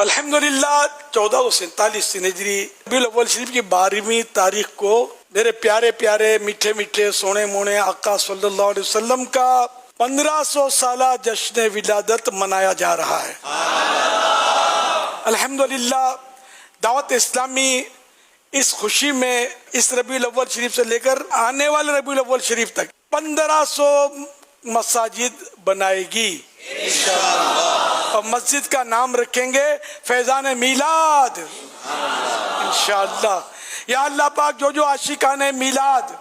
الحمدللہ 1447 ہجری ربیع الاول شریف کی 12ویں تاریخ کو میرے پیارے پیارے میٹھے میٹھے سونے مونے آقا صلی اللہ علیہ وسلم کا 1500 سالہ جشن ولادت منایا جا رہا ہے۔ الحمدللہ دعوت اسلامی اس خوشی میں اس ربیع الاول شریف سے لے کر آنے والے ربیع الاول شریف تک 1500 مساجد بنائے گی اور مسجد کا نام رکھیں گے فیضان میلاد انشاءاللہ۔ یا اللہ پاک جو عاشقان میلاد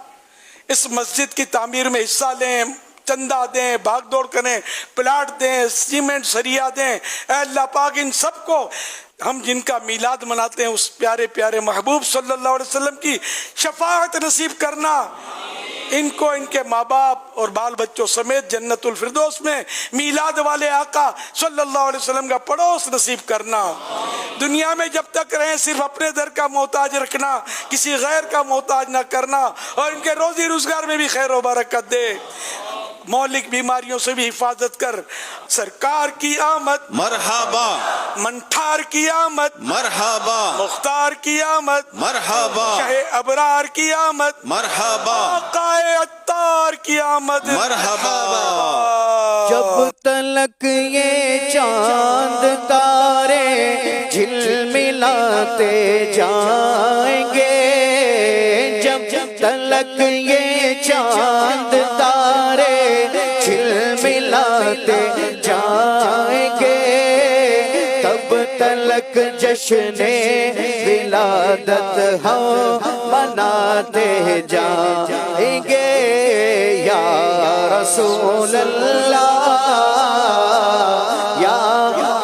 اس مسجد کی تعمیر میں حصہ لیں، چندہ دیں، بھاگ دوڑ کریں، پلاٹ دیں، سیمنٹ سریا دیں، اے اللہ پاک ان سب کو ہم جن کا میلاد مناتے ہیں اس پیارے پیارے محبوب صلی اللہ علیہ وسلم کی شفاعت نصیب کرنا، ان کو ان کے ماں باپ اور بال بچوں سمیت جنت الفردوس میں میلاد والے آقا صلی اللہ علیہ وسلم کا پڑوس نصیب کرنا۔ دنیا میں جب تک رہیں صرف اپنے در کا محتاج رکھنا، کسی غیر کا محتاج نہ کرنا، اور ان کے روزی روزگار میں بھی خیر و برکت دے، مہلک بیماریوں سے بھی حفاظت کر۔ سرکار کی آمد مرحبا، منٹھار کی آمد مرحبا، مختار کی آمد مرحبا، شاہ ابرار کی آمد مرحبا، آقا عطار کی آمد مرحبا۔ جب تلک یہ چاند تارے جھلملاتے جائیں گے، جب تلک یہ چاند تارے جھلملاتے جائیں گے، تب تلک جشن ولادت ہم مناتے جائیں گے۔ یا رسول اللہ، یا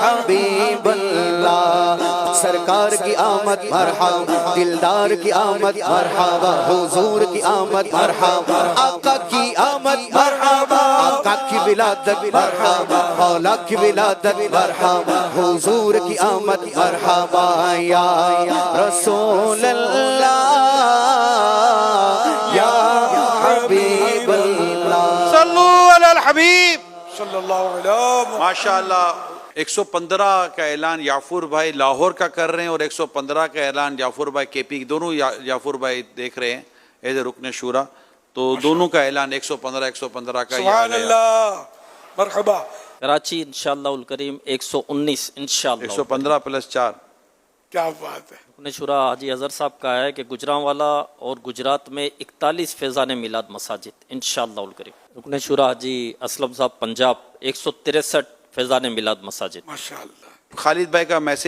حبیب اللہ، سرکار کی آمد مرحبا، دلدار کی آمد مرحبا، حضور کی آمد مرحبا، آقا کی آمد مرحبا، آقا کی ولادت مرحبا، مولا کی ولادت مرحبا، حضور کی آمد مرحبا۔ یا رسول اللہ، یا حبیب اللہ، صلو علی الحبیب صلی اللہ علیہ وسلم۔ ماشاءاللہ۔ 115 کا اعلان یافور بھائی لاہور کا کر رہے ہیں، اور 115 کا اعلان جعفر بھائی کے پی، دونوں جعفر بھائی دیکھ رہے ہیں ایز اے رکن شورا، تو دونوں کا اعلان 115 کا سبحان اللہ، مرحبا۔ کراچی انشاءاللہ الکریم 119 انشاءاللہ 115 + 4۔ کیا بات ہے۔ رکن شورا حاجی اظہر صاحب کا ہے کہ گجرانوالا اور گجرات میں 41 فیضان میلاد مساجد انشاءاللہ الکریم۔ رکن شورا حاجی اسلم صاحب پنجاب 163 فیضان میلاد مساجد۔ ماشاءاللہ۔ خالد بھائی کا میسج